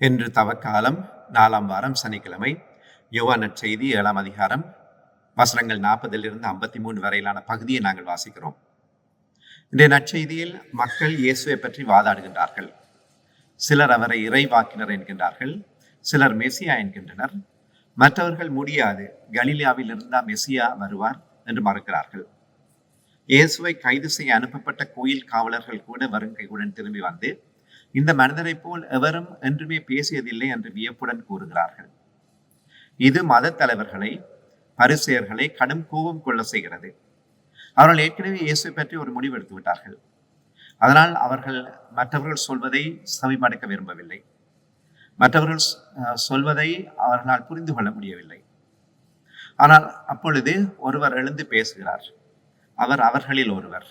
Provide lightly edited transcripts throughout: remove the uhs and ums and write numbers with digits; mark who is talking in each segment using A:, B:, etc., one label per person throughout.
A: இன்று தவக்காலம் 4ஆம் வாரம் சனிக்கிழமை. யோவான் நற்செய்தி 7ஆம் அதிகாரம் வசனங்கள் 40 53 வரையிலான பகுதியை நாங்கள் வாசிக்கிறோம். இன்றைய நற்செய்தியில் மக்கள் இயேசுவை பற்றி வாதாடுகின்றார்கள். சிலர் அவரை இறைவாக்கினர் என்கின்றார்கள், சிலர் மெசியா என்கின்றனர். மற்றவர்கள் முடியாது, கலிலேயாவில் இருந்தா மெசியா வருவார் என்று மறுக்கிறார்கள். இயேசுவை கைது செய்ய அனுப்பப்பட்ட கோயில் காவலர்கள் கூட வருங்கையுடன் திரும்பி வந்து, இந்த மனிதரை போல் எவரும் என்றுமே பேசியதில்லை என்று வியப்புடன் கூறுகிறார்கள். இது மத தலைவர்களை, பரிசேயர்களை கடும் கோபம் கொள்ள செய்கிறது. அவர்கள் ஏற்கனவே இயேசுவை பற்றி ஒரு முடிவு எடுத்து விட்டார்கள். அதனால் அவர்கள் மற்றவர்கள் சொல்வதை செவிமடுக்க விரும்பவில்லை. மற்றவர்கள் சொல்வதை அவர்களால் புரிந்து கொள்ள முடியவில்லை. ஆனால் அப்பொழுது ஒருவர் எழுந்து பேசுகிறார். அவர் அவர்களில் ஒருவர்,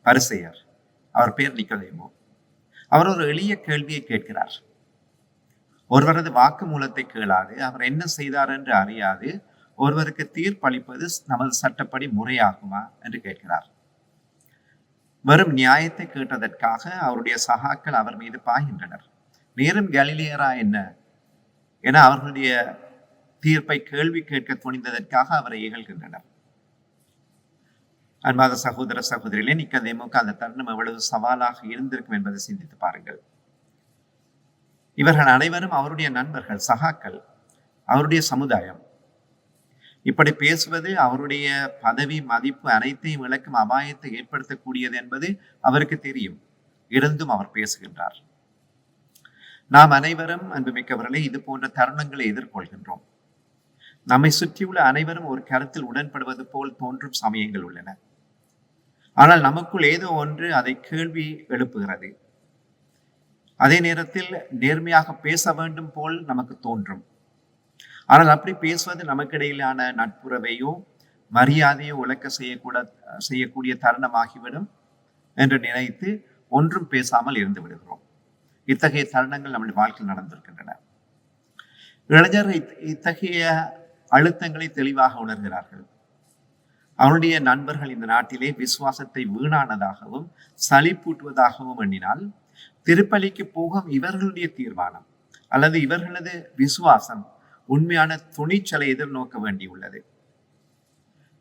A: பரிசேயர். அவர் பேர் நிக்கோதேமு. அவர் ஒரு எளிய கேள்வியை கேட்கிறார். ஒருவரது வாக்கு மூலத்தை கேளாது, அவர் என்ன செய்தார் என்று அறியாது ஒருவருக்கு தீர்ப்பளிப்பது நமது சட்டப்படி முறையாகுமா என்று கேட்கிறார். வெறும் நியாயத்தை கேட்டதற்காக அவருடைய சகாக்கள் அவர் மீது பாய்கின்றனர். நேரும் கலிலேயரா என்ன என அவர்களுடைய தீர்ப்பை கேள்வி கேட்க துணிந்ததற்காக அவரை இகழ்கின்றனர். அன்பாத சகோதர சகோதரிகளே, நிக்கோதேமுக்கு அந்த தருணம் எவ்வளவு சவாலாக இருந்திருக்கும் என்பதை சிந்தித்து பாருங்கள். இவர்கள் அனைவரும் அவருடைய நண்பர்கள், சகாக்கள், அவருடைய சமுதாயம். இப்படி பேசுவது அவருடைய பதவி, மதிப்பு அனைத்தையும் இழக்கும் அபாயத்தை ஏற்படுத்தக்கூடியது என்பது அவருக்கு தெரியும். இருந்தும் அவர் பேசுகின்றார். நாம் அனைவரும் அன்புமிக்கவர்களே இது போன்ற தருணங்களை எதிர்கொள்கின்றோம். நம்மை சுற்றியுள்ள அனைவரும் ஒரு கருத்தில் உடன்படுவது போல் தோன்றும் சமயங்கள் உள்ளன. ஆனால் நமக்குள் ஏதோ ஒன்று அதை கேள்வி எழுப்புகிறது. அதே நேரத்தில் நேர்மையாக பேச வேண்டும் போல் நமக்கு தோன்றும். ஆனால் அப்படி பேசுவது நமக்கிடையிலான நட்புறவையோ மரியாதையோ இழக்க செய்யக்கூடிய தருணமாகிவிடும் என்று நினைத்து ஒன்றும் பேசாமல் இருந்து விடுகிறோம். இத்தகைய தருணங்கள் நம்முடைய வாழ்க்கையில் நடந்திருக்கின்றன. இளைஞர்கள் இத்தகைய அழுத்தங்களை தெளிவாக உணர்கிறார்கள். அவருடைய நண்பர்கள் இந்த நாட்டிலே விசுவாசத்தை வீணானதாகவும் சலிப்பூட்டுவதாகவும் எண்ணினால், திருப்பலிக்கு போகும் இவர்களுடைய தீர்மானம் அல்லது இவர்களது விசுவாசம் உண்மையான துணிச்சலை எதிர்நோக்க வேண்டியுள்ளது.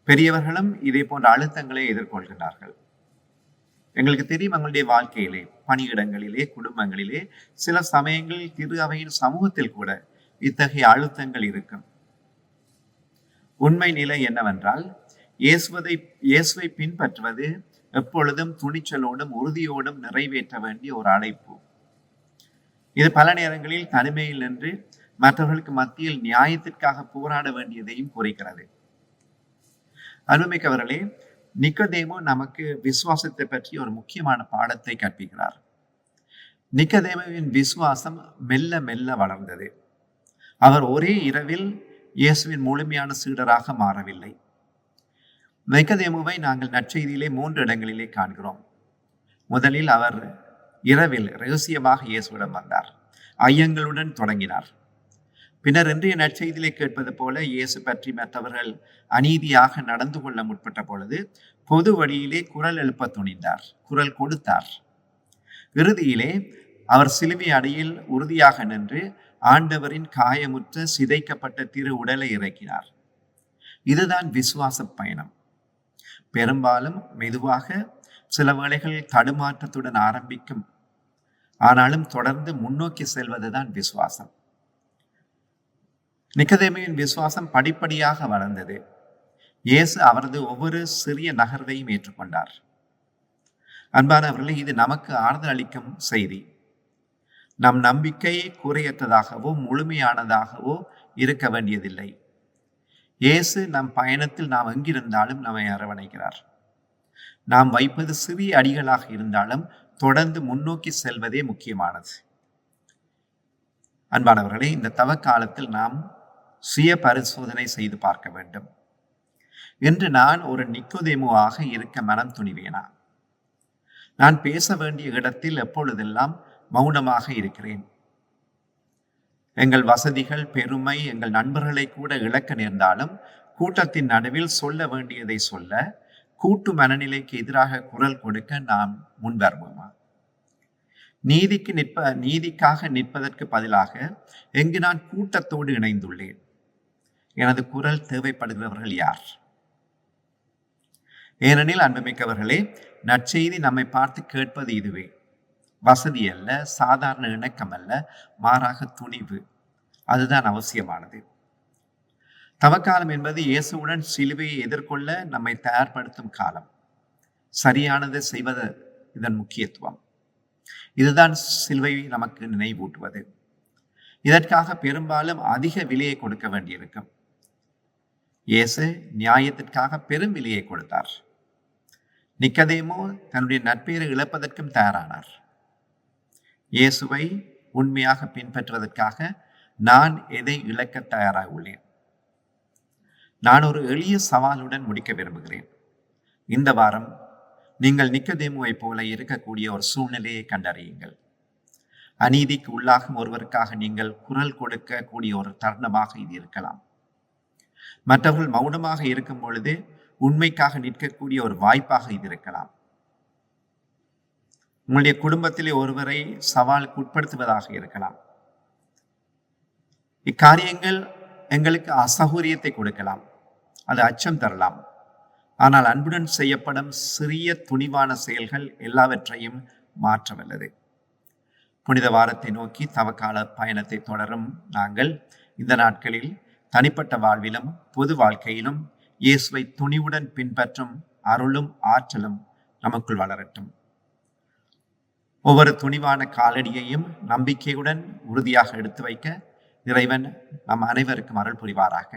A: பெரியவர்களும் இதே போன்ற அழுத்தங்களை எதிர்கொள்கிறார்கள். எங்களுக்கு தெரியும், எங்களுடைய வாழ்க்கையிலே, பணியிடங்களிலே, குடும்பங்களிலே, சில சமயங்களில் திரு அவையின் சமூகத்தில் கூட இத்தகைய அழுத்தங்கள் இருக்கும். உண்மை நிலை என்னவென்றால், இயேசுவை பின்பற்றுவது எப்பொழுதும் துணிச்சலோடும் உறுதியோடும் நிறைவேற்ற வேண்டிய ஒரு அழைப்பு. இது பல நேரங்களில் தனிமையில் நின்று மற்றவர்களுக்கு மத்தியில் நியாயத்திற்காக போராட வேண்டியதையும் குறிக்கிறது. அன்புமிக்கவர்களே, நிக்கோதேமு நமக்கு விசுவாசத்தை பற்றி ஒரு முக்கியமான பாடத்தை கற்பிக்கிறார். நிக்கோதேமுவின் விசுவாசம் மெல்ல மெல்ல வளர்ந்தது. அவர் ஒரே இரவில் இயேசுவின் முழுமையான சீடராக மாறவில்லை. நிக்கோதேமுவை நாங்கள் நற்செய்தியிலே 3 இடங்களிலே காண்கிறோம். முதலில் அவர் இரவில் ரகசியமாக இயேசுவிடம் வந்தார். ஐயங்களுடன் தொடங்கினார். பின்னர் இன்றைய நற்செய்தியிலே கேட்பது போல இயேசு பற்றி மற்றவர்கள் அநீதியாக நடந்து கொள்ள முற்பட்ட பொழுது பொது வழியிலே குரல் எழுப்ப துணிந்தார், குரல் கொடுத்தார். இறுதியிலே அவர் சிலுவை அடியில் உறுதியாக நின்று ஆண்டவரின் காயமுற்ற சிதைக்கப்பட்ட திரு உடலை இறக்கினார். இதுதான் விசுவாச பயணம். பெரும்பாலும் மெதுவாக, சில வேளைகள் தடுமாற்றத்துடன் ஆரம்பிக்கும். ஆனாலும் தொடர்ந்து முன்னோக்கி செல்வதுதான் விசுவாசம். நிக்கோதேமுவின் விசுவாசம் படிப்படியாக வளர்ந்தது. இயேசு அவரது ஒவ்வொரு சிறிய நகர்வையும் ஏற்றுக்கொண்டார். அன்பானவர்களே, இது நமக்கு ஆறுதல் அளிக்கும் செய்தி. நம் நம்பிக்கை குறையற்றதாகவோ முழுமையானதாகவோ இருக்க வேண்டியதில்லை. இயேசு நம் பயணத்தில் நாம் எங்கிருந்தாலும் நம்மை அரவணைக்கிறார். நாம் வைப்பது சிறிய அடிகளாக இருந்தாலும் தொடர்ந்து முன்னோக்கி செல்வதே முக்கியமானது. அன்பானவர்களே, இந்த தவக்காலத்தில் நாம் சுய பரிசோதனை செய்து பார்க்க வேண்டும். இன்று நான் ஒரு நிக்கோதேமுவாக இருக்க மனம் துணிவேனா? நான் பேச வேண்டிய இடத்தில் எப்பொழுதெல்லாம் மௌனமாக இருக்கிறேன். எங்கள் வசதிகள், பெருமை, எங்கள் நண்பர்களை கூட இழக்க நேர்ந்தாலும் கூட்டத்தின் நடுவில் சொல்ல வேண்டியதை சொல்ல, கூட்டு மனநிலைக்கு எதிராக குரல் கொடுக்க நாம் முன்வருவோமா? நீதிக்காக நிற்பதற்கு பதிலாக எங்கு நான் கூட்டத்தோடு இணைந்துள்ளேன். எனது குரல் தேவைப்படுகிறவர்கள் யார்? ஏனெனில் அன்புமிக்கவர்களே, நற்செய்தி நம்மை பார்த்து கேட்பது இதுவே. வசதி அல்ல, சாதாரண இணக்கம் அல்ல, மாறாக துணிவு. அதுதான் அவசியமானது. தவக்காலம் என்பது இயேசுவுடன் சிலுவையை எதிர்கொள்ள நம்மை தயார்படுத்தும் காலம். சரியானதை செய்வது இதன் முக்கியத்துவம். இதுதான் சிலுவையை நமக்கு நினைவூட்டுவது. இதற்காக பெரும்பாலும் அதிக விலையை கொடுக்க வேண்டியிருக்கும். இயேசு நியாயத்திற்காக பெரும் விலையை கொடுத்தார். நிக்கதேமோ தன்னுடைய நற்பெயரை இழப்பதற்கும் தயாரானார். இயேசுவை உண்மையாக பின்பற்றுவதற்காக நான் எதை இழக்க தயாராக உள்ளேன்? நான் ஒரு எளிய சவாலுடன் முடிக்க விரும்புகிறேன். இந்த வாரம் நீங்கள் நிக்கதேமுவை போல இருக்கக்கூடிய ஒரு சூழ்நிலையை கண்டறியுங்கள். அநீதிக்கு உள்ளாகும் ஒருவருக்காக நீங்கள் குரல் கொடுக்க கூடிய ஒரு தருணமாக இது இருக்கலாம். மற்றவர்கள் மௌனமாக இருக்கும் பொழுது உண்மைக்காக நிற்கக்கூடிய ஒரு வாய்ப்பாக இது இருக்கலாம். உங்களுடைய குடும்பத்திலே ஒருவரை சவாலுக்கு உட்படுத்துவதாக இருக்கலாம். இக்காரியங்கள் எங்களுக்கு அசௌகரியத்தை கொடுக்கலாம், அது அச்சம் தரலாம். ஆனால் அன்புடன் செய்யப்படும் சிறிய துணிவான செயல்கள் எல்லாவற்றையும் மாற்றவல்லது. புனித வாரத்தை நோக்கி தவக்கால பயணத்தை தொடரும் நாங்கள் இந்த நாட்களில் தனிப்பட்ட வாழ்விலும் பொது வாழ்க்கையிலும் இயேசுவை துணிவுடன் பின்பற்றும் அருளும் ஆற்றலும் நமக்குள் வளரட்டும். ஒவ்வொரு துணிவான காலடியையும் நம்பிக்கையுடன் உறுதியாக எடுத்து வைக்க இறைவன் நம் அனைவருக்கும் அருள் புரிவாராக.